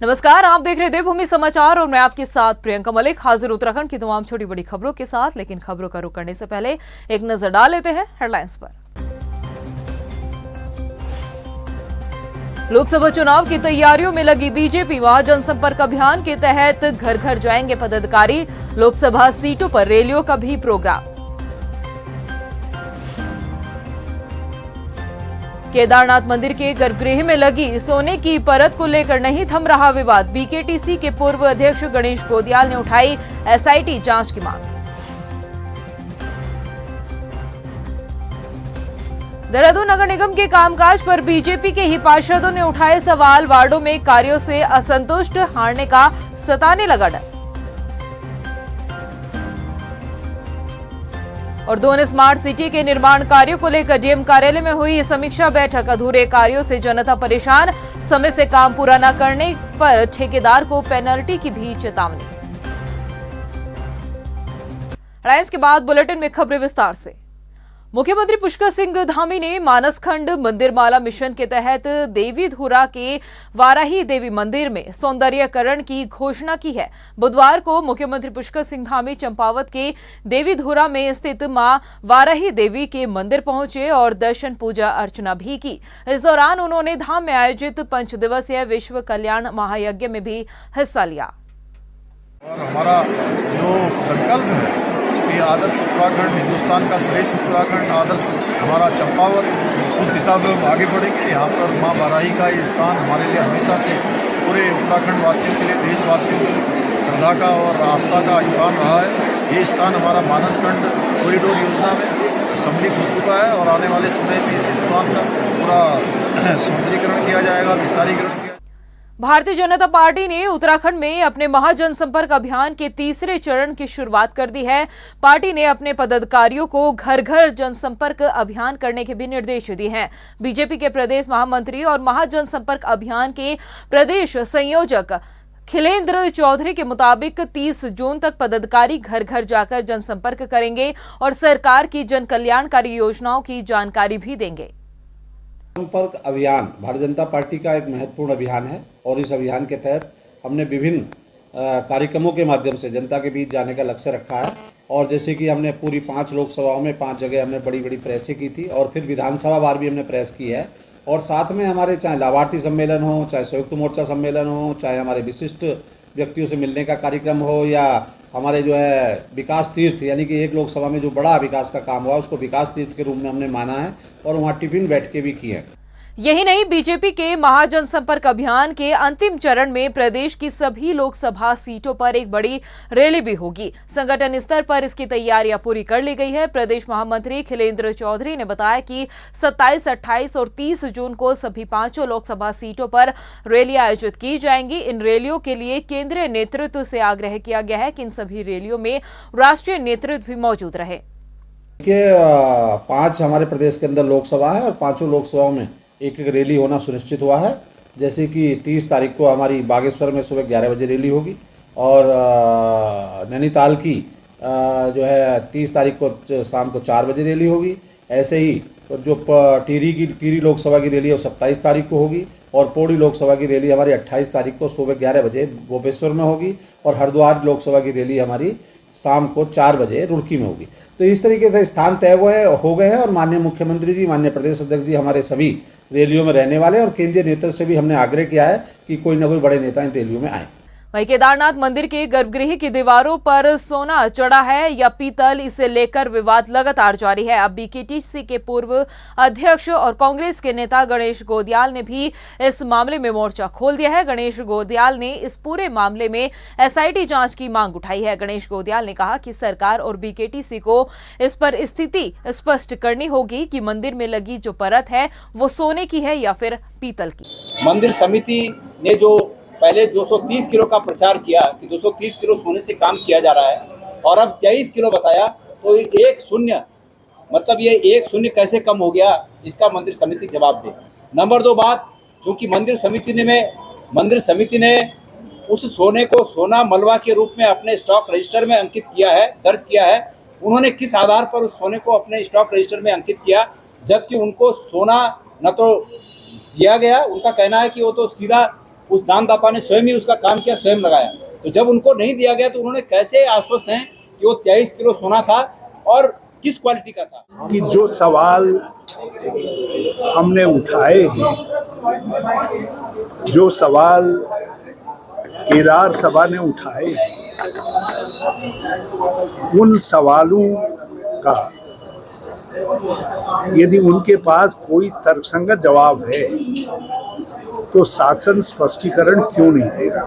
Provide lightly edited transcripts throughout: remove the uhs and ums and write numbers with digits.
नमस्कार, आप देख रहे देवभूमि समाचार और मैं आपके साथ प्रियंका मलिक हाजिर उत्तराखंड की तमाम छोटी बड़ी खबरों के साथ। लेकिन खबरों का रुख करने से पहले एक नजर डाल लेते हैं हेडलाइंस पर। लोकसभा चुनाव की तैयारियों में लगी बीजेपी। महाजनसंपर्क अभियान के तहत घर घर जाएंगे पदाधिकारी। लोकसभा सीटों पर रैलियों का भी प्रोग्राम। केदारनाथ मंदिर के गर्भगृह में लगी सोने की परत को लेकर नहीं थम रहा विवाद। बीकेटीसी के पूर्व अध्यक्ष गणेश गोदियाल ने उठाई एसआईटी जांच की मांग। देहरादून नगर निगम के कामकाज पर बीजेपी के ही पार्षदों ने उठाए सवाल। वार्डों में कार्यों से असंतुष्ट, हारने का सताने लगा डर। और दोन स्मार्ट सिटी के निर्माण कार्यों को लेकर डीएम कार्यालय में हुई समीक्षा बैठक। अधूरे कार्यों से जनता परेशान, समय से काम पूरा न करने पर ठेकेदार को पेनल्टी की भी चेतावनी। हेडलाइंस के बाद बुलेटिन में खबरें विस्तार से। मुख्यमंत्री पुष्कर सिंह धामी ने मानसखंड मंदिरमाला मिशन के तहत देवीधुरा के वाराही देवी मंदिर में सौंदर्यीकरण की घोषणा की है। बुधवार को मुख्यमंत्री पुष्कर सिंह धामी चंपावत के देवीधुरा में स्थित मां वाराही देवी के मंदिर पहुंचे और दर्शन पूजा अर्चना भी की। इस दौरान उन्होंने धाम में आयोजित 5 दिवसीय विश्व कल्याण महायज्ञ में भी हिस्सा लिया। और हमारा जो संकल्प है कि आदर्श उत्तराखंड, हिंदुस्तान का श्रेष्ठ उत्तराखंड, आदर्श हमारा चंपावत, उस दिशा में हम आगे बढ़ेंगे। यहाँ पर माँ वाराही का ये स्थान हमारे लिए हमेशा से पूरे उत्तराखंड वासियों के लिए, देशवासियों के लिए श्रद्धा का और आस्था का स्थान रहा है। ये स्थान हमारा मानसखंड कॉरिडोर योजना में सम्मिलित हो चुका है और आने वाले समय में इस स्थान का पूरा सौंदर्यीकरण किया जाएगा, विस्तारीकरण किया। भारतीय जनता पार्टी ने उत्तराखंड में अपने महाजनसंपर्क अभियान के तीसरे चरण की शुरुआत कर दी है। पार्टी ने अपने पदाधिकारियों को घर घर जनसंपर्क अभियान करने के भी निर्देश दिए हैं। बीजेपी के प्रदेश महामंत्री और महाजनसंपर्क अभियान के प्रदेश संयोजक खिलेंद्र चौधरी के मुताबिक 30 जून तक पदाधिकारी घर घर जाकर जनसंपर्क करेंगे और सरकार की जन कल्याणकारी योजनाओं की जानकारी भी देंगे। संपर्क अभियान भारतीय जनता पार्टी का एक महत्वपूर्ण अभियान है और इस अभियान के तहत हमने विभिन्न कार्यक्रमों के माध्यम से जनता के बीच जाने का लक्ष्य रखा है। और जैसे कि हमने पूरी 5 लोकसभाओं में 5 जगह हमने बड़ी बड़ी प्रेसें की थी और फिर विधानसभा बार भी हमने प्रेस की है। और साथ में हमारे चाहे लाभार्थी सम्मेलन हो, चाहे संयुक्त मोर्चा सम्मेलन हो, चाहे हमारे विशिष्ट व्यक्तियों से मिलने का कार्यक्रम हो, या हमारे जो है विकास तीर्थ, यानी कि एक लोकसभा में जो बड़ा विकास का काम हुआ उसको विकास तीर्थ के रूप में हमने माना है और वहाँ टिफिन बैठकें भी की हैं। यही नहीं, बीजेपी के महाजनसंपर्क अभियान के अंतिम चरण में प्रदेश की सभी लोकसभा सीटों पर एक बड़ी रैली भी होगी। संगठन स्तर पर इसकी तैयारियां पूरी कर ली गई है। प्रदेश महामंत्री खिलेंद्र चौधरी ने बताया कि 27, 28 और 30 जून को सभी 5 लोकसभा सीटों पर रैली आयोजित की जाएंगी। इन रैलियों के लिए केंद्रीय नेतृत्व से आग्रह किया गया है कि इन सभी रैलियों में राष्ट्रीय नेतृत्व भी मौजूद रहे। 5 हमारे प्रदेश के अंदर लोकसभा है और 5 लोकसभाओं में एक एक रैली होना सुनिश्चित हुआ है। जैसे कि 30 तारीख को हमारी बागेश्वर में सुबह 11 बजे रैली होगी और नैनीताल की जो है 30 तारीख को शाम को 4 बजे रैली होगी। ऐसे ही जो टिहरी लोकसभा की रैली है वो 27 तारीख को होगी और पौड़ी लोकसभा की रैली हमारी 28 तारीख को सुबह 11 बजे गोपेश्वर में होगी और हरिद्वार लोकसभा की रैली हमारी शाम को 4 बजे रुड़की में होगी। तो इस तरीके से स्थान तय हो गए हैं और माननीय मुख्यमंत्री जी, माननीय प्रदेश अध्यक्ष जी हमारे सभी रैलियों में रहने वाले और केंद्रीय नेतृत्व से भी हमने आग्रह किया है कि कोई ना कोई बड़े नेता इन रैलियों में आए। वहीं केदारनाथ मंदिर के गर्भगृह की दीवारों पर सोना चढ़ा है या पीतल, इसे लेकर विवाद लगातार जारी है। अब बीकेटीसी के पूर्व अध्यक्ष और कांग्रेस के नेता गणेश गोदियाल ने भी इस मामले में मोर्चा खोल दिया है। गणेश गोदियाल ने इस पूरे मामले में एसआईटी जांच की मांग उठाई है। गणेश गोदियाल ने कहा कि सरकार और बीकेटीसी को इस पर स्थिति स्पष्ट करनी होगी कि मंदिर में लगी जो परत है वो सोने की है या फिर पीतल की। मंदिर समिति ने जो पहले 230 किलो का प्रचार किया कि 230 किलो सोने से काम किया जा रहा है और अब 23 किलो बताया, तो 1 शून्य मतलब ये 1 शून्य कैसे कम हो गया, इसका मंदिर समिति जवाब दे। नंबर 2 बात, चूँकि मंदिर समिति ने उस सोने को सोना मलबा के रूप में अपने स्टॉक रजिस्टर में अंकित किया है, दर्ज किया है। उन्होंने किस आधार पर उस सोने को अपने स्टॉक रजिस्टर में अंकित किया, जबकि उनको सोना न तो दिया गया, उनका कहना है कि वो तो सीधा उस दानदाता ने स्वयं ही उसका काम किया, स्वयं लगाया। तो जब उनको नहीं दिया गया तो उन्होंने कैसे आश्वस्त हैं कि वो 23 किलो सोना था और किस क्वालिटी का था? कि जो सवाल हमने उठाए हैं, जो सवाल केदार सभा ने उठाए हैं, उन सवालों का यदि उनके पास कोई तर्कसंगत जवाब है तो शासन स्पष्टीकरण क्यों नहीं दे रहा?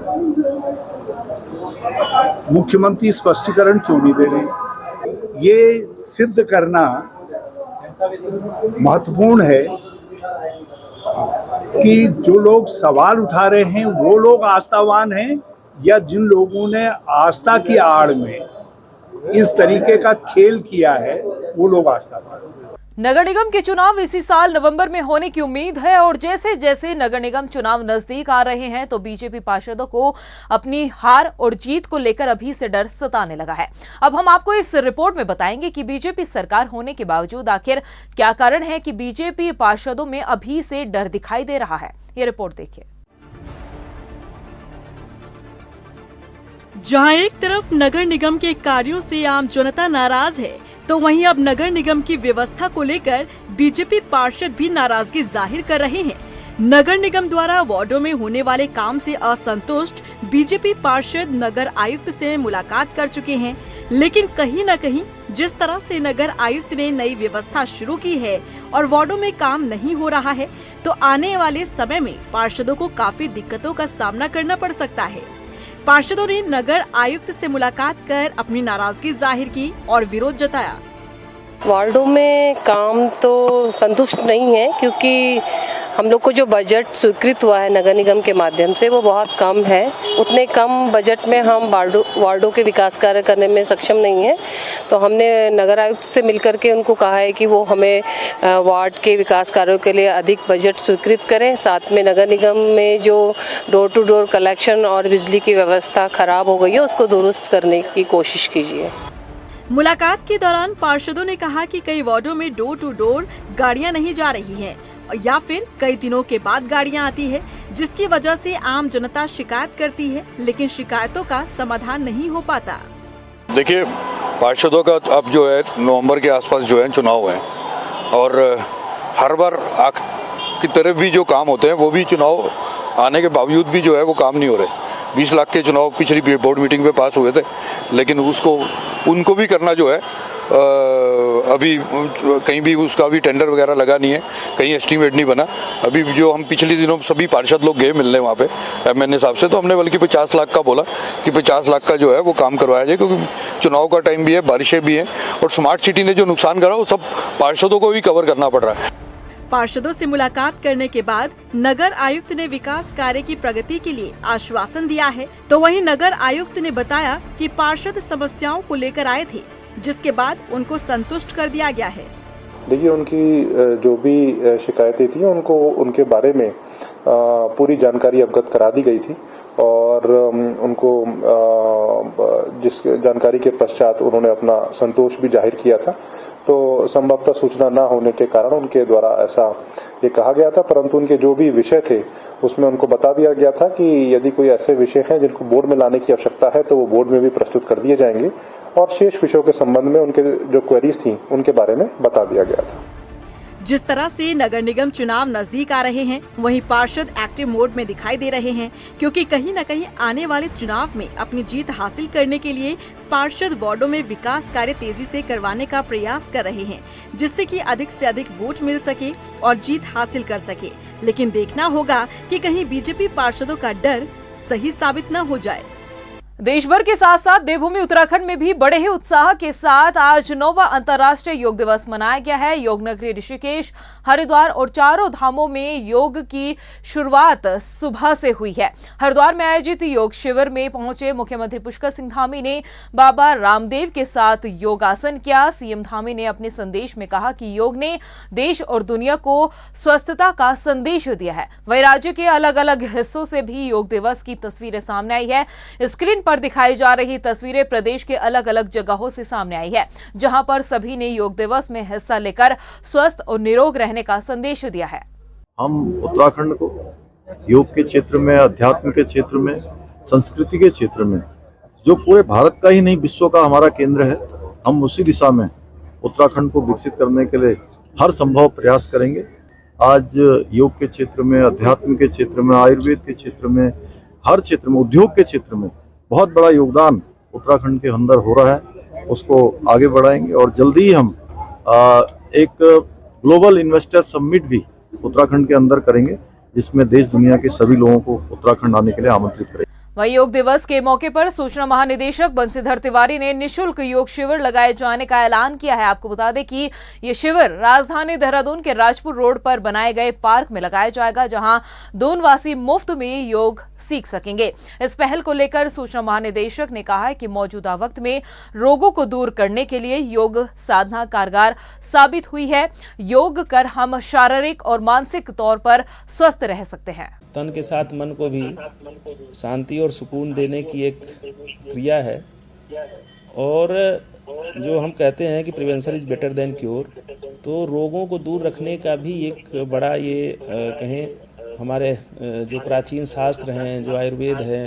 मुख्यमंत्री स्पष्टीकरण क्यों नहीं दे रहे? ये सिद्ध करना महत्वपूर्ण है कि जो लोग सवाल उठा रहे हैं वो लोग आस्थावान हैं या जिन लोगों ने आस्था की आड़ में इस तरीके का खेल किया है वो लोग आस्थावान हैं। नगर निगम के चुनाव इसी साल नवंबर में होने की उम्मीद है और जैसे जैसे नगर निगम चुनाव नजदीक आ रहे हैं तो बीजेपी पार्षदों को अपनी हार और जीत को लेकर अभी से डर सताने लगा है। अब हम आपको इस रिपोर्ट में बताएंगे कि बीजेपी सरकार होने के बावजूद आखिर क्या कारण है कि बीजेपी पार्षदों में अभी से डर दिखाई दे रहा है। ये रिपोर्ट देखिए। जहां एक तरफ नगर निगम के कार्यों से आम जनता नाराज है तो वहीं अब नगर निगम की व्यवस्था को लेकर बीजेपी पार्षद भी नाराजगी जाहिर कर रहे हैं। नगर निगम द्वारा वार्डों में होने वाले काम से असंतुष्ट बीजेपी पार्षद नगर आयुक्त से मुलाकात कर चुके हैं, लेकिन कहीं न कहीं जिस तरह से नगर आयुक्त ने नई व्यवस्था शुरू की है और वार्डों में काम नहीं हो रहा है तो आने वाले समय में पार्षदों को काफी दिक्कतों का सामना करना पड़ सकता है। पार्षदों ने नगर आयुक्त से मुलाकात कर अपनी नाराजगी जाहिर की और विरोध जताया। वार्डों में काम तो संतुष्ट नहीं है क्योंकि हम लोग को जो बजट स्वीकृत हुआ है नगर निगम के माध्यम से वो बहुत कम है। उतने कम बजट में हम वार्डों के विकास कार्य करने में सक्षम नहीं है। तो हमने नगर आयुक्त से मिलकर के उनको कहा है कि वो हमें वार्ड के विकास कार्यों के लिए अधिक बजट स्वीकृत करें। साथ में नगर निगम में जो डोर टू डोर कलेक्शन और बिजली की व्यवस्था खराब हो गई है उसको दुरुस्त करने की कोशिश कीजिए। मुलाकात के दौरान पार्षदों ने कहा कि कई वार्डों में डोर टू डोर गाड़ियां नहीं जा रही हैं या फिर कई दिनों के बाद गाड़ियां आती है, जिसकी वजह से आम जनता शिकायत करती है, लेकिन शिकायतों का समाधान नहीं हो पाता। देखिए, पार्षदों का अब जो है नवंबर के आसपास जो है चुनाव है और हर बार की तरफ भी जो काम होते हैं वो भी चुनाव आने के बावजूद भी जो है वो काम नहीं हो रहे। 20 लाख के चुनाव पिछली बोर्ड मीटिंग में पास हुए थे, लेकिन उनको भी करना जो है अभी कहीं भी उसका भी टेंडर वगैरह लगा नहीं है, कहीं एस्टीमेट नहीं बना। अभी जो हम पिछले दिनों सभी पार्षद लोग गए मिलने वहाँ पे एमएनए साहब से, तो हमने बल्कि 50 लाख का बोला कि 50 लाख का जो है वो काम करवाया जाए, क्योंकि चुनाव का टाइम भी है, बारिशें भी हैं और स्मार्ट सिटी ने जो नुकसान करा वो सब पार्षदों को भी कवर करना पड़ रहा है। पार्षदों से मुलाकात करने के बाद नगर आयुक्त ने विकास कार्य की प्रगति के लिए आश्वासन दिया है, तो वहीं नगर आयुक्त ने बताया कि पार्षद समस्याओं को लेकर आए थे, जिसके बाद उनको संतुष्ट कर दिया गया है। देखिए, उनकी जो भी शिकायतें थी उनको उनके बारे में पूरी जानकारी अवगत करा दी गई थी और उनको जिस जानकारी के पश्चात उन्होंने अपना संतोष भी जाहिर किया था। तो संभवतः सूचना न होने के कारण उनके द्वारा ऐसा ये कहा गया था, परंतु उनके जो भी विषय थे उसमें उनको बता दिया गया था कि यदि कोई ऐसे विषय हैं जिनको बोर्ड में लाने की आवश्यकता है तो वो बोर्ड में भी प्रस्तुत कर दिए जाएंगे और शेष विषयों के संबंध में उनके जो क्वेरीज थी उनके बारे में बता दिया गया था। जिस तरह से नगर निगम चुनाव नजदीक आ रहे हैं, वहीं पार्षद एक्टिव मोड में दिखाई दे रहे हैं, क्योंकि कहीं न कहीं आने वाले चुनाव में अपनी जीत हासिल करने के लिए पार्षद वार्डों में विकास कार्य तेजी से करवाने का प्रयास कर रहे हैं, जिससे कि अधिक से अधिक वोट मिल सके और जीत हासिल कर सके। लेकिन देखना होगा कि कहीं बीजेपी पार्षदों का डर सही साबित न हो जाए। देश भर के साथ साथ देवभूमि उत्तराखंड में भी बड़े ही उत्साह के साथ आज 9वां अंतर्राष्ट्रीय योग दिवस मनाया गया है। योग नगरी ऋषिकेश, हरिद्वार और चारों धामों में योग की शुरुआत सुबह से हुई है। हरिद्वार में आयोजित योग शिविर में पहुंचे मुख्यमंत्री पुष्कर सिंह धामी ने बाबा रामदेव के साथ योगासन किया। सीएम धामी ने अपने संदेश में कहा कि योग ने देश और दुनिया को स्वस्थता का संदेश दिया है। वहीं राज्य के अलग अलग हिस्सों से भी योग दिवस की तस्वीरें सामने आई है। स्क्रीन पर दिखाई जा रही तस्वीरें प्रदेश के अलग अलग जगहों से सामने आई है, जहां पर सभी ने योग दिवस में हिस्सा लेकर स्वस्थ और निरोग रहने का संदेश दिया है। हम उत्तराखंड को योग के क्षेत्र में, अध्यात्म के क्षेत्र में, संस्कृति के क्षेत्र में, जो पूरे भारत का ही नहीं विश्व का हमारा केंद्र है, हम उसी दिशा में उत्तराखंड को विकसित करने के लिए हर संभव प्रयास करेंगे। आज योग के क्षेत्र में, अध्यात्म के क्षेत्र में, आयुर्वेद के क्षेत्र में, हर क्षेत्र में, उद्योग के क्षेत्र में बहुत बड़ा योगदान उत्तराखंड के अंदर हो रहा है। उसको आगे बढ़ाएंगे और जल्दी ही हम एक ग्लोबल इन्वेस्टर समिट भी उत्तराखंड के अंदर करेंगे, जिसमें देश दुनिया के सभी लोगों को उत्तराखंड आने के लिए आमंत्रित करेंगे। वहीं योग दिवस के मौके पर सूचना महानिदेशक बंसीधर तिवारी ने निशुल्क योग शिविर लगाए जाने का ऐलान किया है। आपको बता दें कि ये शिविर राजधानी देहरादून के राजपुर रोड पर बनाए गए पार्क में लगाया जाएगा, जहां दूनवासी मुफ्त में योग सीख सकेंगे। इस पहल को लेकर सूचना महानिदेशक ने कहा है कि मौजूदा वक्त में रोगों को दूर करने के लिए योग साधना कारगर साबित हुई है। योग कर हम शारीरिक और मानसिक तौर पर स्वस्थ रह सकते हैं। तन के साथ मन को भी शांति और सुकून देने की एक क्रिया है, और जो हम कहते हैं कि prevention is better than cure, तो रोगों को दूर रखने का भी एक बड़ा ये कहें हमारे जो प्राचीन शास्त्र हैं, जो आयुर्वेद है,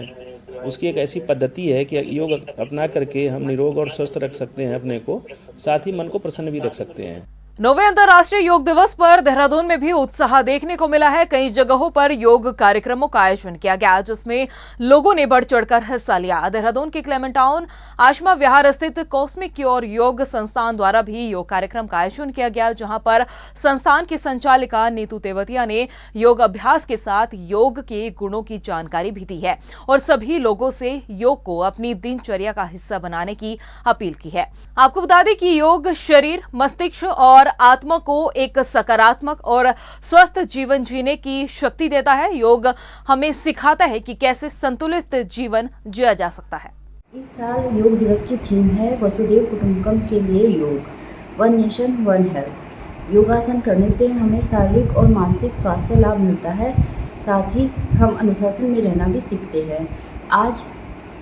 उसकी एक ऐसी पद्धति है कि योग अपना करके हम निरोग और स्वस्थ रख सकते हैं अपने को, साथ ही मन को प्रसन्न भी रख सकते हैं। 9वें अंतर्राष्ट्रीय योग दिवस पर देहरादून में भी उत्साह देखने को मिला है। कई जगहों पर योग कार्यक्रमों का आयोजन किया गया, जिसमें लोगों ने बढ़ चढ़कर हिस्सा लिया। देहरादून के क्लेमेंट टाउन आशमा विहार स्थित कॉस्मिक क्योर योग संस्थान द्वारा भी योग कार्यक्रम का आयोजन किया गया, जहां पर संस्थान की संचालिका नीतू तेवतिया ने योग अभ्यास के साथ योग के गुणों की जानकारी भी दी है और सभी लोगों से योग को अपनी दिनचर्या का हिस्सा बनाने की अपील की है। आपको बता दें कि योग शरीर, मस्तिष्क और आत्मा को एक सकारात्मक और स्वस्थ जीवन जीने की शक्ति देता है। योग हमें सिखाता है कि कैसे संतुलित जीवन जिया जा सकता है। इस साल योग दिवस की थीम है वसुधैव कुटुंबकम के लिए योग, वन नेशन वन हेल्थ। योगासन करने से हमें शारीरिक और मानसिक स्वास्थ्य लाभ मिलता है, साथ ही हम अनुशासन में रहना भी सीखते हैं। आज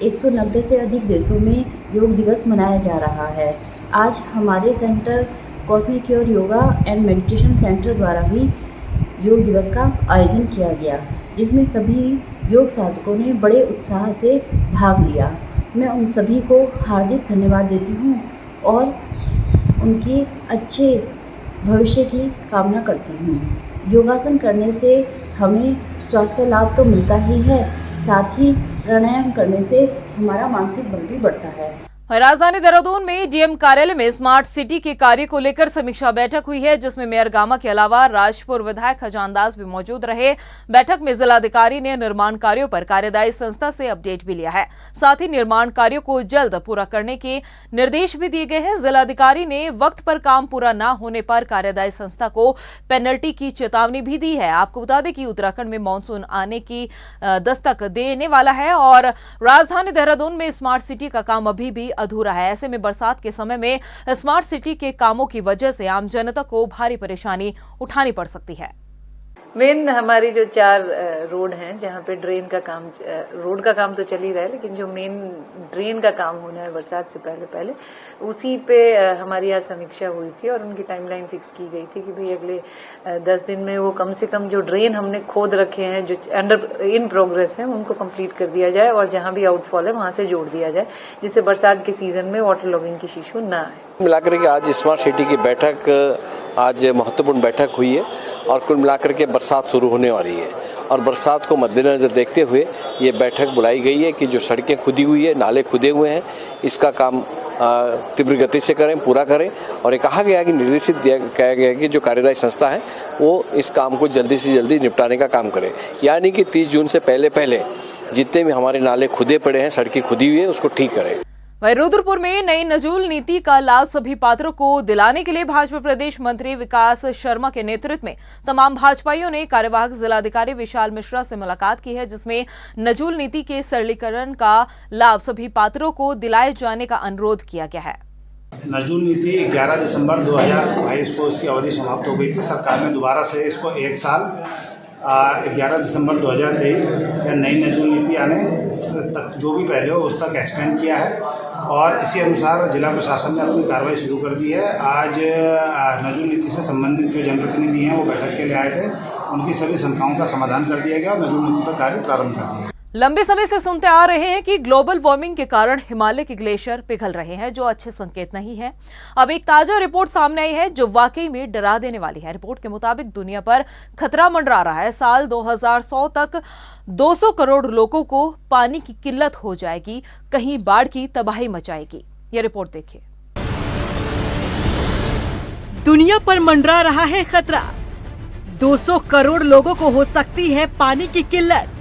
190 से अधिक देशों में योग दिवस मनाया जा रहा है। आज हमारे centre cosmic cure yoga and meditation centre द्वारा भी योग दिवस का आयोजन किया गया, जिसमें सभी योग साधकों ने बड़े उत्साह से भाग लिया। मैं उन सभी को हार्दिक धन्यवाद देती हूँ और उनकी अच्छे भविष्य की कामना करती हूँ। योगासन करने से हमें स्वास्थ्य लाभ तो मिलता ही है, साथ ही प्राणायाम करने से हमारा मानसिक बल भी बढ़ता है। राजधानी देहरादून में डीएम कार्यालय में स्मार्ट सिटी के कार्य को लेकर समीक्षा बैठक हुई है, जिसमें मेयर गामा के अलावा राजपुर विधायक खजान दास भी मौजूद रहे। बैठक में जिलाधिकारी ने निर्माण कार्यों पर कार्यदायी संस्था से अपडेट भी लिया है। साथ ही निर्माण कार्यों को जल्द पूरा करने के निर्देश भी दिए गए हैं। जिलाधिकारी ने वक्त पर काम पूरा न होने पर कार्यदायी संस्था को पेनल्टी की चेतावनी भी दी है। आपको बता दें कि उत्तराखंड में मानसून आने की दस्तक देने वाला है और राजधानी देहरादून में स्मार्ट सिटी का काम अभी भी अधूरा है। ऐसे में बरसात के समय में स्मार्ट सिटी के कामों की वजह से आम जनता को भारी परेशानी उठानी पड़ सकती है। मेन हमारी जो 4 रोड हैं जहाँ पे ड्रेन का काम, रोड का काम तो चल ही रहा है, लेकिन जो मेन ड्रेन का काम होना है बरसात से पहले उसी पे हमारी आज समीक्षा हुई थी और उनकी टाइमलाइन फिक्स की गई थी कि भाई अगले 10 दिन में वो कम से कम जो ड्रेन हमने खोद रखे हैं, जो अंडर इन प्रोग्रेस हैं, उनको कंप्लीट कर दिया जाए और जहाँ भी आउटफॉल है वहाँ से जोड़ दिया जाए, जिससे बरसात के सीजन में वाटर लॉगिंग की इशू न आए। मिलाकर के आज स्मार्ट सिटी की बैठक, आज महत्वपूर्ण बैठक हुई है और कुल मिलाकर के बरसात शुरू होने वाली है और बरसात को मद्देनजर देखते हुए ये बैठक बुलाई गई है कि जो सड़कें खुदी हुई है, नाले खुदे हुए हैं, इसका काम तीव्र गति से करें, पूरा करें। और ये कहा गया कि निर्देशित किया गया कि जो कार्यदायी संस्था है वो इस काम को जल्दी से जल्दी निपटाने का काम करे, यानी कि 30 जून से पहले जितने भी हमारे नाले खुदे पड़े हैं, सड़कें खुदी हुई है, उसको ठीक करें। वहीं रुद्रपुर में नई नजूल नीति का लाभ सभी पात्रों को दिलाने के लिए भाजपा प्रदेश मंत्री विकास शर्मा के नेतृत्व में तमाम भाजपाइयों ने कार्यवाहक जिलाधिकारी विशाल मिश्रा से मुलाकात की है, जिसमें नजूल नीति के सरलीकरण का लाभ सभी पात्रों को दिलाए जाने का अनुरोध किया गया है। नजूल नीति 11 दिसंबर 2022 को इसकी अवधि समाप्त हो गई थी। सरकार ने दोबारा से इसको 1 साल 11 दिसंबर 2023 या नई नजूल नीति आने तक जो भी पहले हो उस तक एक्सटेंड किया है और इसी अनुसार जिला प्रशासन ने अपनी कार्रवाई शुरू कर दी है। आज नजूल नीति से संबंधित जो जनप्रतिनिधि हैं वो बैठक के लिए आए थे, उनकी सभी शंकाओं का समाधान कर दिया गया और नजूल नीति पर कार्य प्रारंभ कर दिया। लंबे समय से सुनते आ रहे हैं कि ग्लोबल वार्मिंग के कारण हिमालय के ग्लेशियर पिघल रहे हैं, जो अच्छे संकेत नहीं है। अब एक ताजा रिपोर्ट सामने आई है जो वाकई में डरा देने वाली है। रिपोर्ट के मुताबिक दुनिया पर खतरा मंडरा रहा है। साल 2100 तक 200 करोड़ लोगों को पानी की किल्लत हो जाएगी, कहीं बाढ़ की तबाही मचाएगी। यह रिपोर्ट देखिए। दुनिया पर मंडरा रहा है खतरा। 200 करोड़ लोगों को हो सकती है पानी की किल्लत,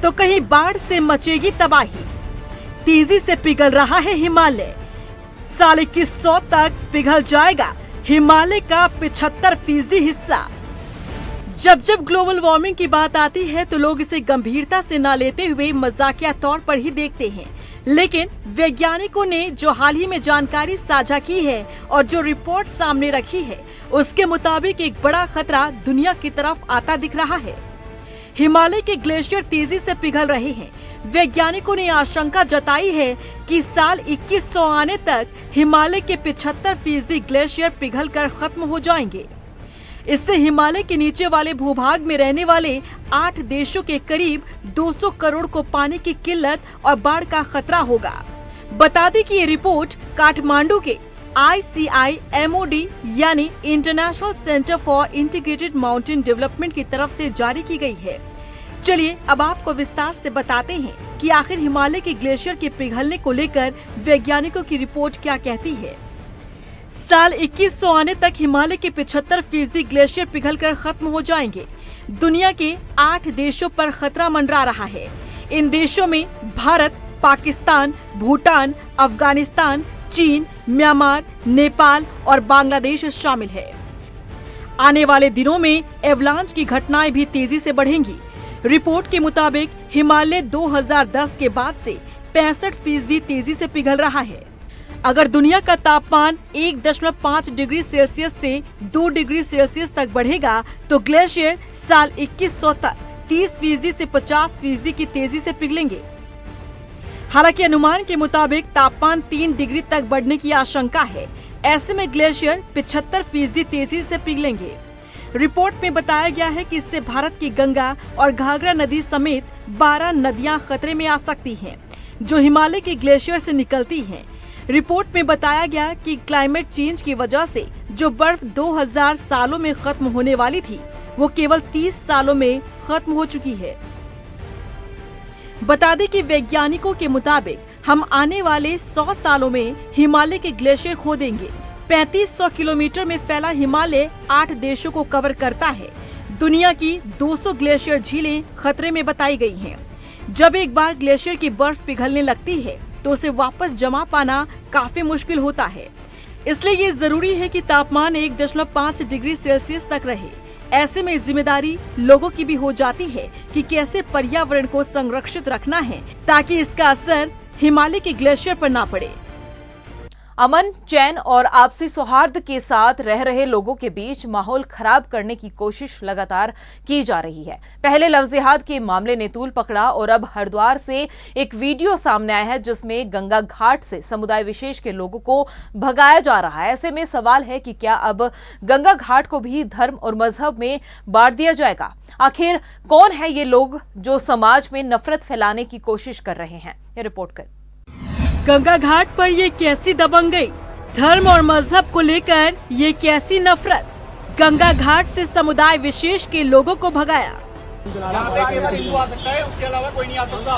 तो कहीं बाढ़ से मचेगी तबाही। तेजी से पिघल रहा है हिमालय। साल 2100 तक पिघल जाएगा हिमालय का 75% हिस्सा। जब जब ग्लोबल वार्मिंग की बात आती है तो लोग इसे गंभीरता से न लेते हुए मजाकिया तौर पर ही देखते हैं, लेकिन वैज्ञानिकों ने जो हाल ही में जानकारी साझा की है और जो रिपोर्ट सामने रखी है, उसके मुताबिक एक बड़ा खतरा दुनिया की तरफ आता दिख रहा है। हिमालय के ग्लेशियर तेजी से पिघल रहे हैं। वैज्ञानिकों ने आशंका जताई है कि साल 2100 आने तक हिमालय के 75% ग्लेशियर पिघलकर खत्म हो जाएंगे। इससे हिमालय के नीचे वाले भूभाग में रहने वाले 8 देशों के करीब 200 करोड़ को पानी की किल्लत और बाढ़ का खतरा होगा। बता दें कि ये रिपोर्ट काठमांडू के ICIMOD यानी international centre for integrated mountain development की तरफ से जारी की गई है। चलिए अब आपको विस्तार से बताते हैं कि आखिर हिमालय के ग्लेशियर के पिघलने को लेकर वैज्ञानिकों की रिपोर्ट क्या कहती है। साल 2100 आने तक हिमालय के 75% ग्लेशियर पिघलकर खत्म हो जाएंगे। दुनिया के 8 देशों पर खतरा मंडरा रहा है। इन देशों में भारत, पाकिस्तान, भूटान, अफगानिस्तान, चीन, म्यांमार, नेपाल और बांग्लादेश शामिल है। आने वाले दिनों में एवलांच की घटनाएं भी तेजी से बढ़ेंगी। रिपोर्ट के मुताबिक हिमालय 2010 के बाद से 65% तेजी से पिघल रहा है। अगर दुनिया का तापमान 1.5 डिग्री सेल्सियस से 2 डिग्री सेल्सियस तक बढ़ेगा तो ग्लेशियर साल 2100 तक 30% से 50% की तेजी से पिघलेंगे। हालांकि अनुमान के मुताबिक तापमान 3 डिग्री तक बढ़ने की आशंका है। ऐसे में ग्लेशियर 75% तेजी से पिघलेंगे। रिपोर्ट में बताया गया है कि इससे भारत की गंगा और घाघरा नदी समेत 12 नदियां खतरे में आ सकती हैं, जो हिमालय के ग्लेशियर से निकलती हैं। रिपोर्ट में बताया गया कि क्लाइमेट चेंज की वजह से जो बर्फ 2000 सालों में खत्म होने वाली थी, वो केवल 30 सालों में खत्म हो चुकी है। बता दें कि वैज्ञानिकों के मुताबिक हम आने वाले 100 सालों में हिमालय के ग्लेशियर खो देंगे। 3500 किलोमीटर में फैला हिमालय 8 देशों को कवर करता है। दुनिया की 200 ग्लेशियर झीलें खतरे में बताई गई हैं। जब एक बार ग्लेशियर की बर्फ पिघलने लगती है तो उसे वापस जमा पाना काफी मुश्किल होता है। इसलिए ये जरूरी है कि तापमान 1.5 डिग्री सेल्सियस तक रहे। ऐसे में जिम्मेदारी लोगों की भी हो जाती है कि कैसे पर्यावरण को संरक्षित रखना है ताकि इसका असर हिमालय के ग्लेशियर पर ना पड़े। अमन, चैन और आपसी सौहार्द के साथ रह रहे लोगों के बीच माहौल खराब करने की कोशिश लगातार की जा रही है। पहले लव-जिहाद के मामले ने तूल पकड़ा और अब हरिद्वार से एक वीडियो सामने आया है जिसमें गंगा घाट से समुदाय विशेष के लोगों को भगाया जा रहा है। ऐसे में सवाल है कि क्या अब गंगा घाट को भी धर्म और मजहब में बांट दिया जाएगा? आखिर कौन है ये लोग जो समाज में नफरत फैलाने की कोशिश कर रहे हैं? ये रिपोर्ट कर। गंगा घाट पर ये कैसी दबंगई, धर्म और मजहब को लेकर ये कैसी नफरत। गंगा घाट से समुदाय विशेष के लोगों को भगाया। हिंदू आ सकता है, उसके अलावा कोई नहीं आ सकता।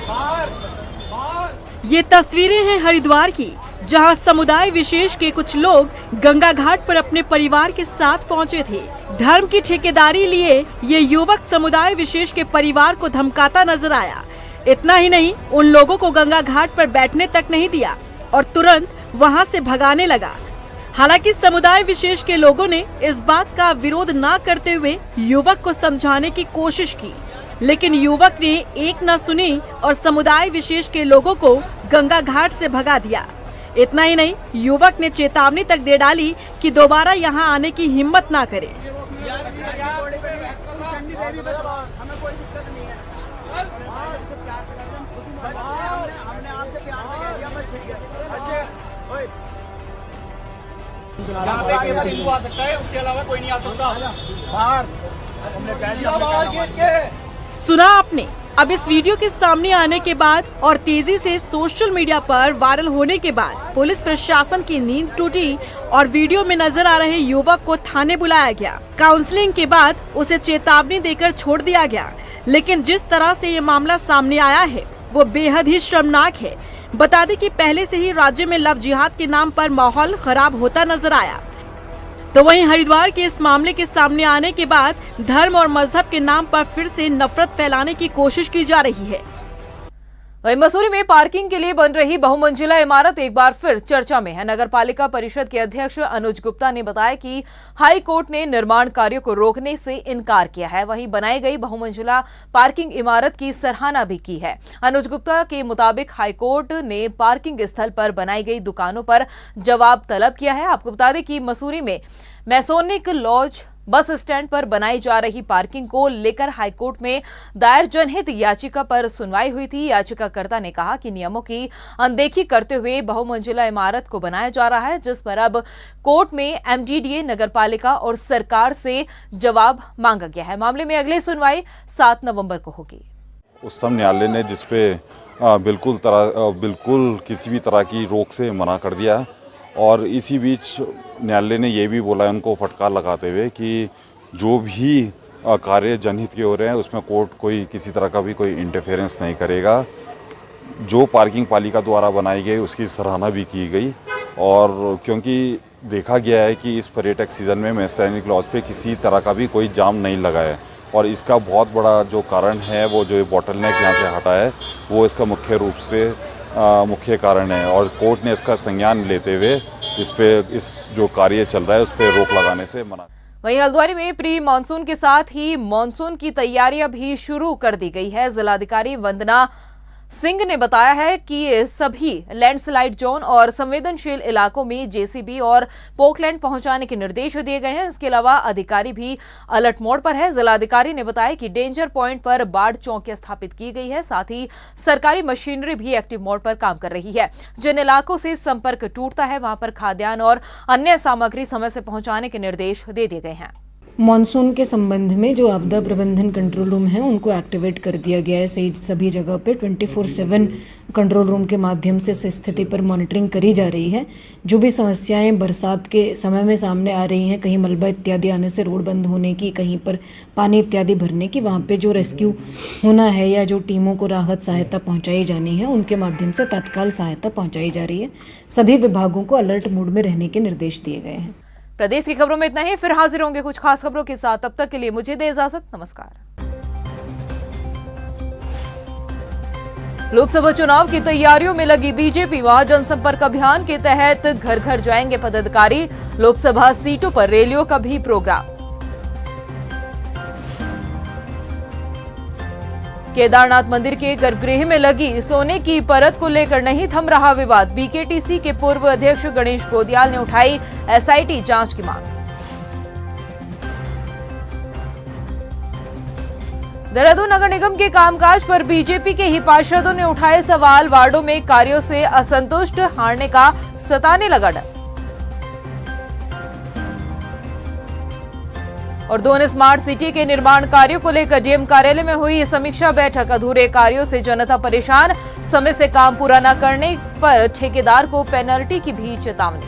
बाहर ये तस्वीरें हैं हरिद्वार की, जहां समुदाय विशेष के कुछ लोग गंगा घाट पर अपने परिवार के साथ पहुंचे थे। धर्म की ठेकेदारी लिए ये युवक समुदाय विशेष के परिवार को धमकाता नजर आया। इतना ही नहीं, उन लोगों को गंगा घाट पर बैठने तक नहीं दिया और तुरंत वहां से भगाने लगा। हालांकि समुदाय विशेष के लोगों ने इस बात का विरोध न करते हुए युवक को समझाने की कोशिश की, लेकिन युवक ने एक न सुनी और समुदाय विशेष के लोगों को गंगा घाट से भगा दिया। इतना ही नहीं, युवक ने चेतावनी तक दे डाली कि दोबारा यहां आने की हिम्मत ना करे। यहाँ पे केवल हिंदू आ सकता है, उसके अलावा कोई नहीं आ सकता। बाहर हमने कह दिया। सुना आपने। अब इस वीडियो के सामने आने के बाद और तेजी से सोशल मीडिया पर वायरल होने के बाद पुलिस प्रशासन की नींद टूटी और वीडियो में नजर आ रहे युवक को थाने बुलाया गया। काउंसलिंग के बाद उसे चेतावनी देकर छोड़ दिया गया। लेकिन जिस तरह से ये मामला सामने आया है वो बेहद ही शर्मनाक है। बता दें कि पहले से ही राज्य में लव जिहाद के नाम पर माहौल खराब होता नजर आया। तो वहीं हरिद्वार के इस मामले के सामने आने के बाद धर्म और मजहब के नाम पर फिर से नफरत फैलाने की कोशिश की जा रही है। वहीं मसूरी में पार्किंग के लिए बन रही बहुमंजिला इमारत एक बार फिर चर्चा में है। नगर पालिका परिषद के अध्यक्ष अनुज गुप्ता ने बताया कि हाई कोर्ट ने निर्माण कार्यों को रोकने से इनकार किया है। वहीं बनाई गई बहुमंजिला पार्किंग इमारत की सराहना भी की है। अनुज गुप्ता के मुताबिक हाई कोर्ट ने पार्किंग स्थल पर बनाई गई दुकानों पर जवाब तलब किया है। आपको बता दें कि मसूरी में मैसोनिक लॉज बस स्टैंड पर बनाई जा रही पार्किंग को लेकर हाईकोर्ट में दायर जनहित याचिका पर सुनवाई हुई थी। याचिकाकर्ता ने कहा कि नियमों की अनदेखी करते हुए बहुमंजिला इमारत को बनाया जा रहा है, जिस पर अब कोर्ट में एमडीडीए, नगरपालिका और सरकार से जवाब मांगा गया है। मामले में अगली सुनवाई 7 नवंबर को होगी। उच्चतम न्यायालय ने जिसपे बिल्कुल किसी भी तरह की रोक से मना कर दिया है और इसी बीच न्यायालय ने ये भी बोला है उनको फटकार लगाते हुए कि जो भी कार्य जनहित के हो रहे हैं उसमें कोर्ट कोई किसी तरह का भी कोई इंटरफेरेंस नहीं करेगा। जो पार्किंग पालिका द्वारा बनाई गई उसकी सराहना भी की गई और क्योंकि देखा गया है कि इस पर्यटक सीज़न में मैसोनिक लॉज पे किसी तरह का भी कोई जाम नहीं लगा है और इसका बहुत बड़ा जो कारण है वो जो बॉटलनेक यहाँ से हटा है वो इसका मुख्य कारण है और कोर्ट ने इसका संज्ञान लेते हुए इस जो कार्य चल रहा है उस पर रोक लगाने से मना। वहीं हल्द्वानी में प्री मानसून के साथ ही मानसून की तैयारियां भी शुरू कर दी गई है। जिलाधिकारी वंदना सिंह ने बताया है कि सभी लैंडस्लाइड जोन और संवेदनशील इलाकों में जेसीबी और पोकलैंड पहुंचाने के निर्देश दिए गए हैं। इसके अलावा अधिकारी भी अलर्ट मोड पर है। जिलाधिकारी ने बताया कि डेंजर पॉइंट पर बाढ़ चौकी स्थापित की गई है, साथ ही सरकारी मशीनरी भी एक्टिव मोड पर काम कर रही है। जिन इलाकों से संपर्क टूटता है वहां पर खाद्यान्न और अन्य सामग्री समय से पहुंचाने के निर्देश दे दिए गए हैं। मॉनसून के संबंध में जो आपदा प्रबंधन कंट्रोल रूम है उनको एक्टिवेट कर दिया गया है। सभी जगह पे 24/7 कंट्रोल रूम के माध्यम से स्थिति पर मॉनिटरिंग करी जा रही है। जो भी समस्याएं बरसात के समय में सामने आ रही हैं, कहीं मलबा इत्यादि आने से रोड बंद होने की, कहीं पर पानी इत्यादि भरने की, वहाँ पे जो रेस्क्यू होना है या जो टीमों को राहत सहायता पहुँचाई जानी है उनके माध्यम से तत्काल सहायता पहुँचाई जा रही है। सभी विभागों को अलर्ट मोड में रहने के निर्देश दिए गए हैं। प्रदेश की खबरों में इतना ही। फिर हाजिर होंगे कुछ खास खबरों के साथ। तब तक के लिए मुझे दे इजाजत। नमस्कार। लोकसभा चुनाव की तैयारियों में लगी बीजेपी। वहां जनसंपर्क अभियान के तहत घर घर जाएंगे पदाधिकारी। लोकसभा सीटों पर रैलियों का भी प्रोग्राम। केदारनाथ मंदिर के गर्भगृह में लगी सोने की परत को लेकर नहीं थम रहा विवाद। बीकेटीसी के पूर्व अध्यक्ष गणेश गोदियाल ने उठाई एसआईटी जांच की मांग। देहरादून नगर निगम के कामकाज पर बीजेपी के ही पार्षदों ने उठाए सवाल। वार्डों में कार्यों से असंतुष्ट, हारने का सताने लगा डर। और दोन स्मार्ट सिटी के निर्माण कार्यों को लेकर डीएम कार्यालय में हुई समीक्षा बैठक। अधूरे कार्यों से जनता परेशान, समय से काम पूरा न करने पर ठेकेदार को पेनल्टी की भी चेतावनी।